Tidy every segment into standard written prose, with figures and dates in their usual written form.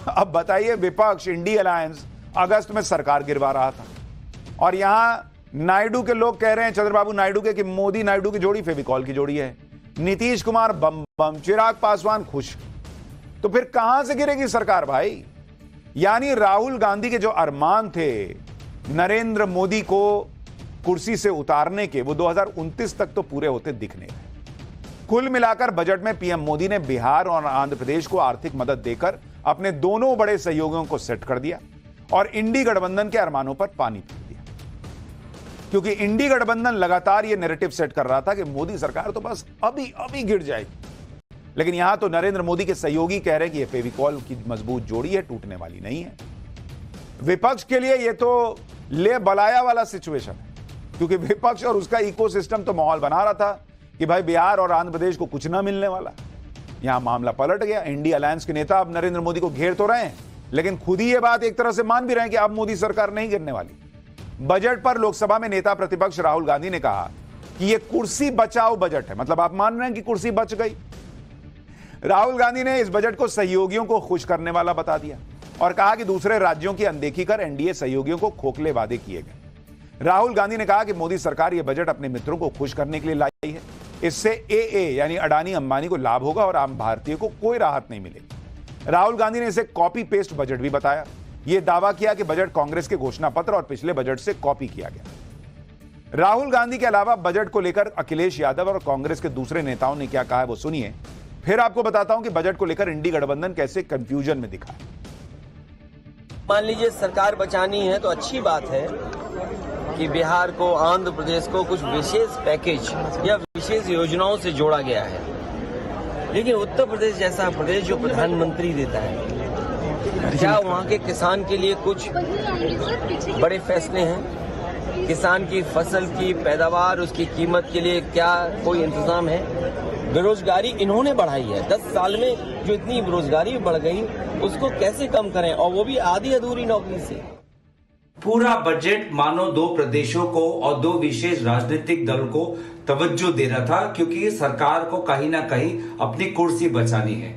अब बताइए, विपक्ष इंडी अलायंस अगस्त में सरकार गिरवा रहा था और यहां नायडू के लोग कह रहे हैं, चंद्रबाबू नायडू के, कि मोदी नायडू की जोड़ी फेविकॉल की जोड़ी है। नीतीश कुमार बम बम, चिराग पासवान खुश। तो फिर कहां से गिरेगी सरकार भाई? यानी राहुल गांधी के जो अरमान थे नरेंद्र मोदी को कुर्सी से उतारने के, वो 2029 तक तो पूरे होते दिख नहीं रहे। कुल मिलाकर बजट में पीएम मोदी ने बिहार और आंध्र प्रदेश को आर्थिक मदद देकर अपने दोनों बड़े सहयोगियों को सेट कर दिया और इंडी गठबंधन के अरमानों पर पानी फेर दिया, क्योंकि इंडी गठबंधन लगातार यह नैरेटिव सेट कर रहा था कि मोदी सरकार तो बस अभी अभी गिर जाएगी। लेकिन यहां तो नरेंद्र मोदी के सहयोगी कह रहे हैं कि यह फेविकॉल की मजबूत जोड़ी है, टूटने वाली नहीं है। विपक्ष के लिए यह तो ले बलाया वाला सिचुएशन है, क्योंकि विपक्ष और उसका इकोसिस्टम तो माहौल बना रहा था कि भाई बिहार और आंध्र प्रदेश को कुछ ना मिलने वाला। यहां मामला पलट गया। इंडी अलायंस के नेता अब नरेंद्र मोदी को घेर तो रहे हैं, लेकिन खुद ही यह बात एक तरह से मान भी रहे हैं कि अब मोदी सरकार नहीं गिरने वाली। बजट पर लोकसभा में नेता प्रतिपक्ष राहुल गांधी ने कहा कि यह कुर्सी बचाओ बजट है। मतलब आप मान रहे हैं कि कुर्सी बच गई। राहुल गांधी ने इस बजट को सहयोगियों को खुश करने वाला बता दिया और कहा कि दूसरे राज्यों की अनदेखी कर एनडीए सहयोगियों को खोखले वादे किए गए। राहुल गांधी ने कहा कि मोदी सरकार यह बजट अपने मित्रों को खुश करने के लिए लाई है। इससे एए यानी अडानी अंबानी को लाभ होगा और आम भारतीय को कोई राहत नहीं मिलेगी। राहुल गांधी ने इसे कॉपी पेस्ट बजट भी बताया। यह दावा किया कि बजट कांग्रेस के घोषणा पत्र और पिछले बजट से कॉपी किया गया। राहुल गांधी के अलावा बजट को लेकर अखिलेश यादव और कांग्रेस के दूसरे नेताओं ने क्या कहा है वो सुनिए, फिर आपको बताता हूं कि बजट को लेकर इंडी गठबंधन कैसे कंफ्यूजन में दिखा है। मान लीजिए सरकार बचानी है तो अच्छी बात है कि बिहार को, आंध्र प्रदेश को कुछ विशेष पैकेज या विशेष योजनाओं से जोड़ा गया है। लेकिन उत्तर प्रदेश जैसा प्रदेश जो प्रधानमंत्री देता है, क्या वहाँ के किसान के लिए कुछ बड़े फैसले हैं? किसान की फसल की पैदावार, उसकी कीमत के लिए क्या कोई इंतजाम है? बेरोजगारी इन्होंने बढ़ाई है। 10 साल में जो इतनी बेरोजगारी बढ़ गई, उसको कैसे कम करें, और वो भी आधी अधूरी नौकरी से। पूरा बजट मानो दो प्रदेशों को और दो विशेष राजनीतिक दल को तवज्जो दे रहा था, क्योंकि सरकार को कहीं ना कहीं अपनी कुर्सी बचानी है।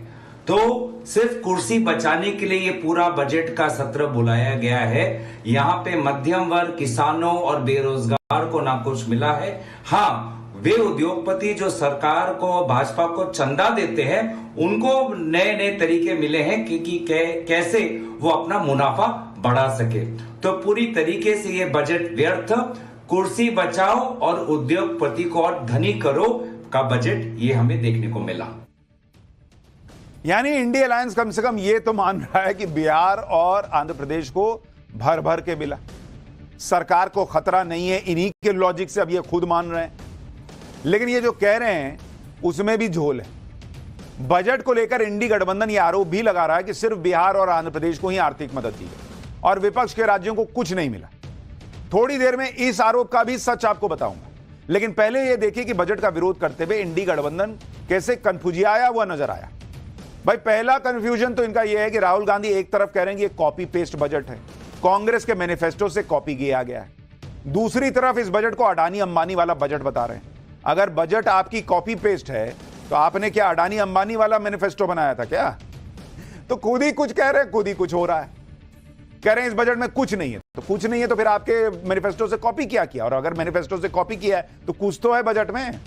तो सिर्फ कुर्सी बचाने के लिए ये पूरा बजट का सत्र बुलाया गया है। यहाँ पे मध्यम वर्ग, किसानों और बेरोजगार को ना कुछ मिला है। हाँ, वे उद्योगपति जो सरकार को, भाजपा को चंदा देते हैं, उनको नए नए तरीके मिले हैं कि कैसे वो अपना मुनाफा बढ़ा सके। तो पूरी तरीके से ये बजट व्यर्थ, कुर्सी बचाओ और उद्योगपति को और धनी करो का बजट ये हमें देखने को मिला। यानी इंडी अलायंस कम से कम ये तो मान रहा है कि बिहार और आंध्र प्रदेश को भर भर के मिला, सरकार को खतरा नहीं है। इन्हीं के लॉजिक से अब ये खुद मान रहे हैं, लेकिन ये जो कह रहे हैं उसमें भी झोल है। बजट को लेकर इंडी गठबंधन ये आरोप भी लगा रहा है कि सिर्फ बिहार और आंध्र प्रदेश को ही आर्थिक मदद दी गई और विपक्ष के राज्यों को कुछ नहीं मिला। थोड़ी देर में इस आरोप का भी सच आपको बताऊंगा, लेकिन पहले यह देखिए कि बजट का विरोध करते हुए इंडी गठबंधन कैसे कन्फ्यूजियाया हुआ नजर आया। भाई, पहला कंफ्यूजन तो इनका यह है कि राहुल गांधी एक तरफ कह रहे हैं कि ये कॉपी पेस्ट बजट है, कांग्रेस के मैनिफेस्टो से कॉपी किया गया है। दूसरी तरफ इस बजट को अडानी अंबानी वाला बजट बता रहे हैं। अगर बजट आपकी कॉपी पेस्ट है तो आपने क्या अडानी अंबानी वाला मैनिफेस्टो बनाया था क्या? तो खुद ही कुछ कह रहे हैं, खुद ही कुछ हो रहा है। कह रहे हैं इस बजट में कुछ नहीं है, तो कुछ नहीं है तो फिर आपके मैनिफेस्टो से कॉपी क्या किया? और अगर मैनिफेस्टो से कॉपी किया है तो कुछ तो है बजट में।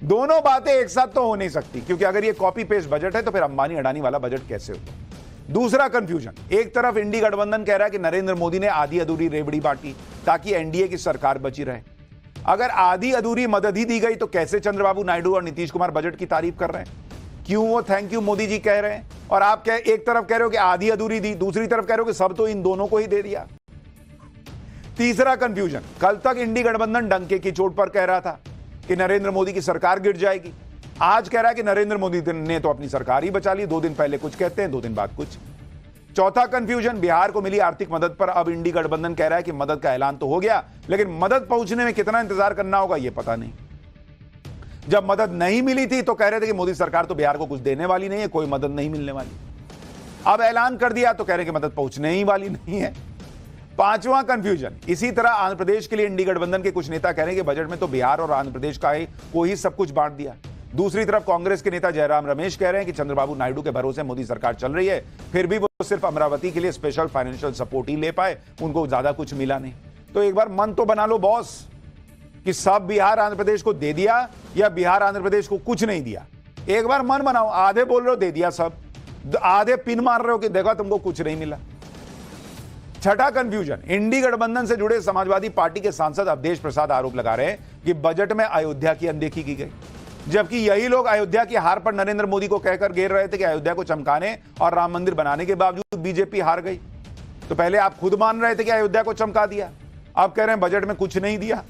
दोनों बातें एक साथ तो हो नहीं सकती, क्योंकि अगर ये कॉपी पेस्ट बजट है तो फिर अंबानी अडानी वाला बजट कैसे होगा? दूसरा कंफ्यूजन, एक तरफ इंडी गठबंधन कह रहा है कि नरेंद्र मोदी ने आधी अधूरी रेवड़ी बांटी ताकि एनडीए की सरकार बची रहे। अगर आधी अधूरी मदद ही दी गई तो कैसे चंद्रबाबू नायडू और नीतीश कुमार बजट की तारीफ कर रहे हैं? क्यों वो थैंक यू मोदी जी कह रहे हैं और आप एक तरफ कह रहे हो कि आधी अधूरी दी, दूसरी तरफ कह रहे हो कि सब तो इन दोनों को ही दे दिया। तीसरा कंफ्यूजन, कल तक इंडी गठबंधन डंके की चोट पर कह रहा था कि नरेंद्र मोदी की सरकार गिर जाएगी, आज कह रहा है कि नरेंद्र मोदी ने तो अपनी सरकार ही बचा ली। 2 दिन पहले कुछ कहते हैं, 2 दिन बाद कुछ। चौथा कंफ्यूजन, बिहार को मिली आर्थिक मदद पर अब इंडी गठबंधन कह रहा है कि मदद का ऐलान तो हो गया, लेकिन मदद पहुंचने में कितना इंतजार करना होगा यह पता नहीं। जब मदद नहीं मिली थी तो कह रहे थे कि मोदी सरकार तो बिहार को कुछ देने वाली नहीं है, कोई मदद नहीं मिलने वाली। अब ऐलान कर दिया तो कह रहे हैं कि मदद पहुंचने ही वाली नहीं है। पांचवां कंफ्यूजन, इसी तरह आंध्र प्रदेश के लिए इंडी गठबंधन के कुछ नेता कह रहे हैं कि बजट में तो बिहार और आंध्र प्रदेश का को ही सब कुछ बांट दिया, दूसरी तरफ कांग्रेस के नेता जयराम रमेश कह रहे हैं कि चंद्रबाबू नायडू के भरोसे मोदी सरकार चल रही है, फिर भी वो सिर्फ अमरावती के लिए स्पेशल फाइनेंशियल सपोर्ट ही ले पाए, उनको ज्यादा कुछ मिला नहीं। तो एक बार मन तो बना लो बॉस कि सब बिहार आंध्र प्रदेश को दे दिया या बिहार आंध्र प्रदेश को कुछ नहीं दिया। एक बार मन बनाओ। आधे बोल रहे हो दे दिया सब, आधे पिन मार रहे हो कि देखो तुमको कुछ नहीं मिला। छठा कंफ्यूजन, इंडी गठबंधन से जुड़े समाजवादी पार्टी के सांसद अवधेश प्रसाद आरोप लगा रहे हैं कि बजट में अयोध्या की अनदेखी की गई, जबकि यही लोग अयोध्या की हार पर नरेंद्र मोदी को कहकर घेर रहे थे कि अयोध्या को चमकाने और राम मंदिर बनाने के बावजूद बीजेपी हार गई। तो पहले आप खुद मान रहे थे कि अयोध्या को चमका दिया, आप कह रहे हैं बजट में कुछ नहीं दिया।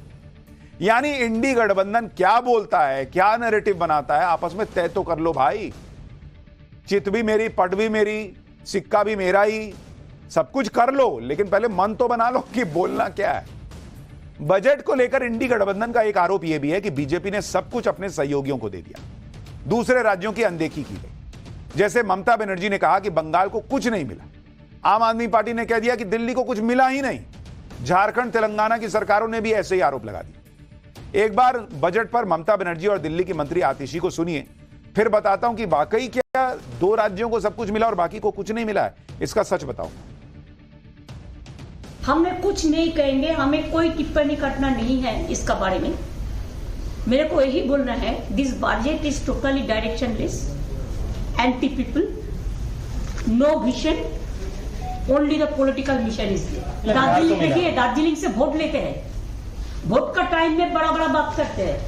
यानी इंडी गठबंधन क्या बोलता है, क्या नैरेटिव बनाता है, आपस में तय तो कर लो भाई। चित भी मेरी, पट भी मेरी, सिक्का भी मेरा ही, सब कुछ कर लो, लेकिन पहले मन तो बना लो कि बोलना क्या है। बजट को लेकर इंडी गठबंधन का एक आरोप यह भी है कि बीजेपी ने सब कुछ अपने सहयोगियों को दे दिया, दूसरे राज्यों की अनदेखी की गई। जैसे ममता बनर्जी ने कहा कि बंगाल को कुछ नहीं मिला, आम आदमी पार्टी ने कह दिया कि दिल्ली को कुछ मिला ही नहीं, झारखंड तेलंगाना की सरकारों ने भी ऐसे ही आरोप लगा दिए। एक बार बजट पर ममता बनर्जी और दिल्ली की मंत्री आतिशी को सुनिए, फिर बताता हूं कि वाकई क्या दो राज्यों को सब कुछ मिला और बाकी को कुछ नहीं मिला है, इसका सच बताओ। हमने कुछ नहीं कहेंगे, हमें कोई टिप्पणी करना नहीं है इसका बारे में। मेरे को यही बोलना है, this budget is totally directionless, anti people, no vision, only the political mission is there. Darjeeling देखिए, दार्जिलिंग से वोट लेते हैं, वोट का टाइम में बड़ा बड़ा बात करते हैं,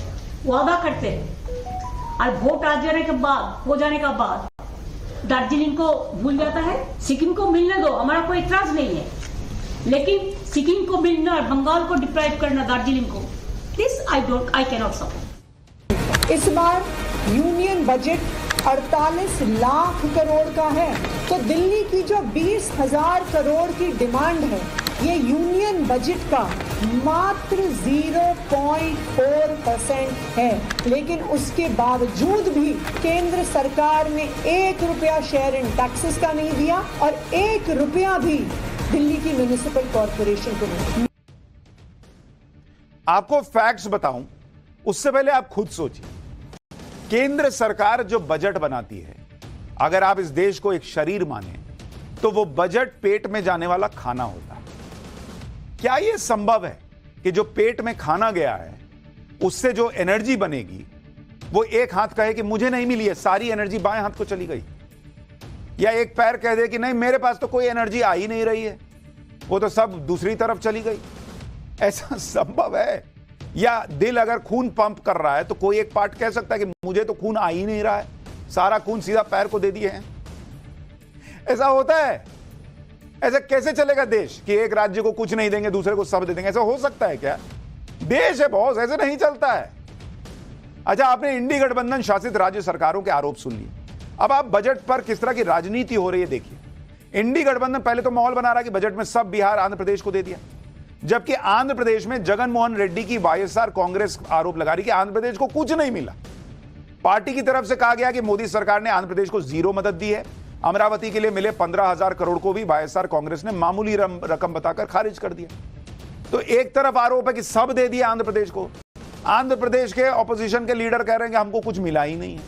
वादा करते हैं, और वोट आ जाने के बाद, हो जाने का बाद दार्जिलिंग को भूल जाता है। सिक्किम को मिलने दो, हमारा कोई इतराज नहीं है, लेकिन सिक्किम को मिलना और बंगाल को डिप्राइव करना दार्जिलिंग को, दिस आई कैनॉट सपोर्ट। इस बार यूनियन बजट 48 लाख करोड़ का है, तो दिल्ली की जो 20,000 करोड़ की डिमांड है, ये यूनियन बजट का मात्र 0.4% है। लेकिन उसके बावजूद भी केंद्र सरकार ने 1 रुपया शेयर इन टैक्सेस का नहीं दिया और 1 रुपया भी दिल्ली की म्युनिसिपल कॉर्पोरेशन को नहीं। आपको फैक्ट्स बताऊं उससे पहले आप खुद सोचिए, केंद्र सरकार जो बजट बनाती है, अगर आप इस देश को एक शरीर माने तो वो बजट पेट में जाने वाला खाना होता है। क्या यह संभव है कि जो पेट में खाना गया है उससे जो एनर्जी बनेगी वो एक हाथ कहे कि मुझे नहीं मिली है, सारी एनर्जी बाएं हाथ को चली गई, या एक पैर कह दे कि नहीं मेरे पास तो कोई एनर्जी आ ही नहीं रही है, वो तो सब दूसरी तरफ चली गई? ऐसा संभव है? या दिल अगर खून पंप कर रहा है तो कोई एक पार्ट कह सकता है कि मुझे तो खून आ ही नहीं रहा है, सारा खून सीधा पैर को दे दिए हैं? ऐसा होता है? ऐसा कैसे चलेगा देश कि एक राज्य को कुछ नहीं देंगे दूसरे को सब दे देंगे? ऐसा हो सकता है क्या? देश है बॉस, ऐसे नहीं चलता है। अच्छा, आपने इंडी गठबंधन शासित राज्य सरकारों के आरोप सुन लिए, अब आप बजट पर किस तरह की राजनीति हो रही है देखिए। इंडी गठबंधन पहले तो माहौल बना रहा है कि बजट में सब बिहार आंध्र प्रदेश को दे दिया, जबकि आंध्र प्रदेश में जगन मोहन रेड्डी की वाईएसआर कांग्रेस आरोप लगा रही कि आंध्र प्रदेश को कुछ नहीं मिला। पार्टी की तरफ से कहा गया कि मोदी सरकार ने आंध्र प्रदेश को 0 मदद दी है। अमरावती के लिए मिले 15,000 करोड़ को भी वाईएसआर कांग्रेस ने मामूली रकम बताकर खारिज कर दिया। तो एक तरफ आरोप है कि सब दे दिया आंध्र प्रदेश को, आंध्र प्रदेश के ऑपोजिशन के लीडर कह रहे हैं कि हमको कुछ मिला ही नहीं है।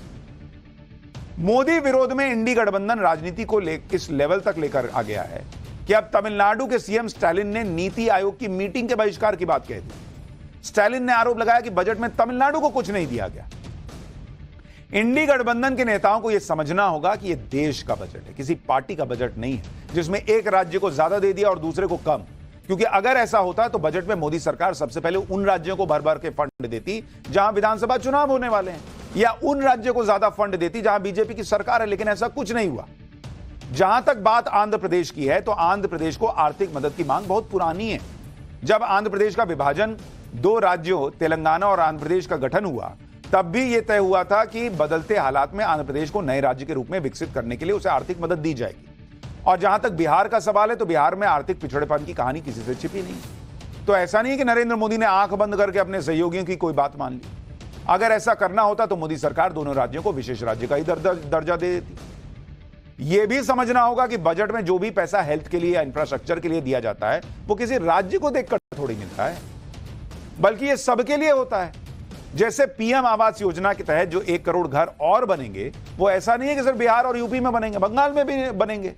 मोदी विरोध में इंडी गठबंधन राजनीति को किस लेवल तक लेकर आ गया है कि अब तमिलनाडु के सीएम स्टालिन ने नीति आयोग की मीटिंग के बहिष्कार की बात कह दी। स्टालिन ने आरोप लगाया कि बजट में तमिलनाडु को कुछ नहीं दिया गया। इंडी गठबंधन के नेताओं को यह समझना होगा कि यह देश का बजट है, किसी पार्टी का बजट नहीं है जिसमें एक राज्य को ज्यादा दे दिया और दूसरे को कम। क्योंकि अगर ऐसा होता तो बजट में मोदी सरकार सबसे पहले उन राज्यों को भर भर के फंड देती जहां विधानसभा चुनाव होने वाले हैं, या उन राज्यों को ज्यादा फंड देती जहां बीजेपी की सरकार है। लेकिन ऐसा कुछ नहीं हुआ। जहां तक बात आंध्र प्रदेश की है तो आंध्र प्रदेश को आर्थिक मदद की मांग बहुत पुरानी है। जब आंध्र प्रदेश का विभाजन 2 राज्यों तेलंगाना और आंध्र प्रदेश का गठन हुआ, तब भी यह तय हुआ था कि बदलते हालात में आंध्र प्रदेश को नए राज्य के रूप में विकसित करने के लिए उसे आर्थिक मदद दी जाएगी। और जहां तक बिहार का सवाल है तो बिहार में आर्थिक पिछड़ेपन की कहानी किसी से छिपी नहीं। तो ऐसा नहीं कि नरेंद्र मोदी ने आंख बंद करके अपने सहयोगियों की कोई बात मान ली। अगर ऐसा करना होता तो मोदी सरकार दोनों राज्यों को विशेष राज्य का ही दर्जा दे देती। यह भी समझना होगा कि बजट में जो भी पैसा हेल्थ के लिए या इंफ्रास्ट्रक्चर के लिए दिया जाता है वो किसी राज्य को देखकर थोड़ी मिलता है, बल्कि यह सबके लिए होता है। जैसे पीएम आवास योजना के तहत जो 1 करोड़ घर और बनेंगे, वो ऐसा नहीं है कि सिर्फ बिहार और यूपी में बनेंगे, बंगाल में भी बनेंगे।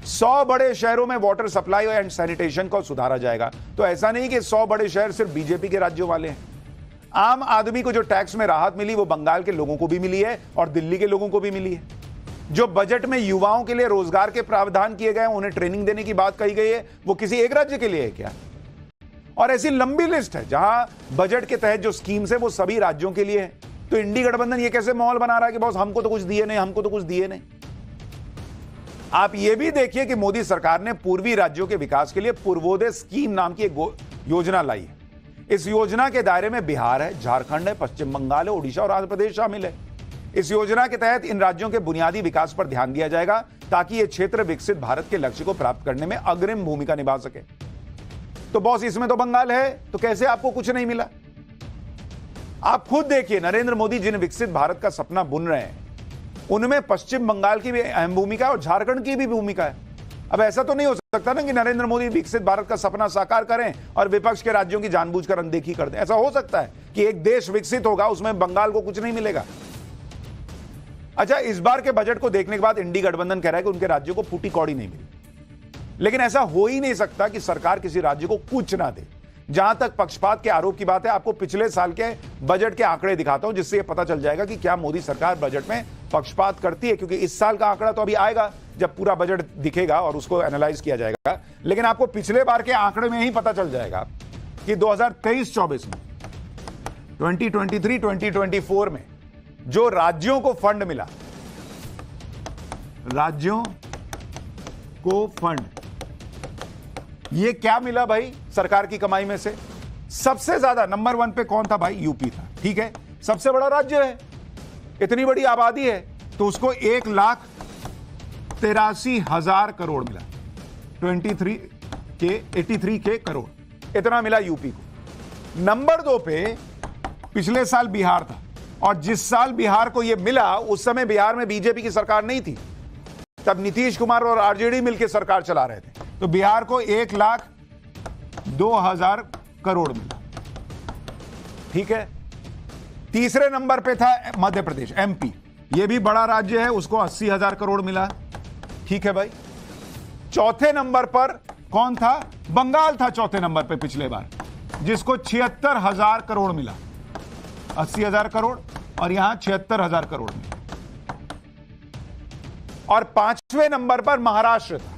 100 बड़े शहरों में वाटर सप्लाई एंड सैनिटेशन को सुधारा जाएगा। तो ऐसा नहीं कि 100 बड़े शहर सिर्फ बीजेपी के राज्यों वाले हैं। आम आदमी को जो टैक्स में राहत मिली वो बंगाल के लोगों को भी मिली है और दिल्ली के लोगों को भी मिली है। जो बजट में युवाओं के लिए रोजगार के प्रावधान किए गए, उन्हें ट्रेनिंग देने की बात कही गई है, वो किसी एक राज्य के लिए है क्या? और ऐसी लंबी लिस्ट है जहां बजट के तहत जो स्कीम्स है वो सभी राज्यों के लिए है। तो इंडी गठबंधन ये कैसे माहौल बना रहा है कि बॉस हमको तो कुछ दिए नहीं, हमको तो कुछ दिए नहीं। आप ये भी देखिए कि मोदी सरकार ने पूर्वी राज्यों के विकास के लिए पूर्वोदय स्कीम नाम की एक योजना लाई है। इस योजना के दायरे में बिहार है, झारखंड है, पश्चिम बंगाल है, ओडिशा और आंध्र प्रदेश शामिल है। इस योजना के तहत इन राज्यों के बुनियादी विकास पर ध्यान दिया जाएगा ताकि ये क्षेत्र विकसित भारत के लक्ष्य को प्राप्त करने में अग्रिम भूमिका निभा सके। तो बॉस इसमें तो बंगाल है, तो कैसे आपको कुछ नहीं मिला? आप खुद देखिए, नरेंद्र मोदी जिन विकसित भारत का सपना बुन रहे हैं उनमें पश्चिम बंगाल की भी अहम भूमिका है और झारखंड की भी भूमिका है। अब ऐसा तो नहीं हो सकता ना कि नरेंद्र मोदी विकसित भारत का सपना साकार करें और विपक्ष के राज्यों की जानबूझकर अनदेखी कर दें। ऐसा हो सकता है कि एक देश विकसित होगा, उसमें बंगाल को कुछ नहीं मिलेगा। अच्छा, इस बार के बजट को देखने के बाद इंडी गठबंधन कह रहा है कि उनके राज्यों को फूटी कौड़ी नहीं मिली, लेकिन ऐसा हो ही नहीं सकता कि सरकार किसी राज्य को कुछ ना दे। जहां तक पक्षपात के आरोप की बात है, आपको पिछले साल के बजट के आंकड़े दिखाता हूं जिससे यह पता चल जाएगा कि क्या मोदी सरकार बजट में पक्षपात करती है, क्योंकि इस साल का आंकड़ा तो अभी आएगा जब पूरा बजट दिखेगा और उसको एनालाइज किया जाएगा। लेकिन आपको पिछले बार के आंकड़े में ही पता चल जाएगा कि 2023-24 में, 2023-2024 में जो राज्यों को फंड मिला, राज्यों को फंड, ये क्या मिला भाई सरकार की कमाई में से? सबसे ज्यादा नंबर 1 पे कौन था भाई? यूपी था। ठीक है, सबसे बड़ा राज्य है, इतनी बड़ी आबादी है, तो उसको 1,83,000 करोड़ मिला। 83 के करोड़ इतना मिला यूपी को। नंबर 2 पे पिछले साल बिहार था, और जिस साल बिहार को यह मिला उस समय बिहार में बीजेपी की सरकार नहीं थी, तब नीतीश कुमार और आरजेडी मिलकर सरकार चला रहे थे। तो बिहार को 1,02,000 करोड़ मिला। ठीक है, तीसरे नंबर पे था मध्य प्रदेश, एमपी, यह भी बड़ा राज्य है, उसको 80,000 करोड़ मिला। ठीक है भाई। चौथे नंबर पर कौन था? बंगाल था चौथे नंबर पे पिछले बार, जिसको 76,000 करोड़ मिला। 80,000 करोड़ और यहां 76,000 करोड़ मिला। और 5वें नंबर पर महाराष्ट्र था,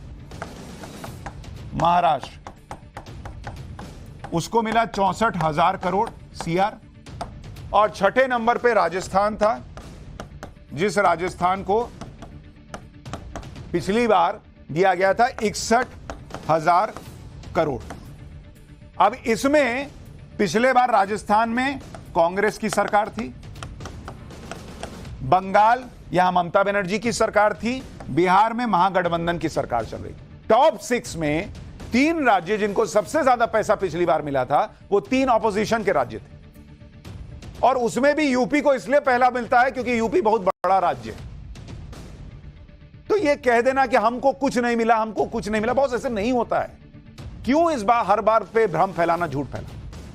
महाराष्ट्र, उसको मिला 64,000 करोड़ सीआर। और 6ठे नंबर पे राजस्थान था, जिस राजस्थान को पिछली बार दिया गया था 61,000 करोड़। अब इसमें पिछले बार राजस्थान में कांग्रेस की सरकार थी, बंगाल यहां ममता बनर्जी की सरकार थी, बिहार में महागठबंधन की सरकार चल रही। टॉप 6 में 3 राज्य जिनको सबसे ज्यादा पैसा पिछली बार मिला था, वो 3 ऑपोजिशन के राज्य थे। और उसमें भी यूपी को इसलिए पहला मिलता है क्योंकि यूपी बहुत बड़ा राज्य है। तो यह कह देना कि हमको कुछ नहीं मिला, हमको कुछ नहीं मिला, बहुत ऐसे नहीं होता है। क्यों इस बार हर बार पे भ्रम फैलाना, झूठ फैलाना?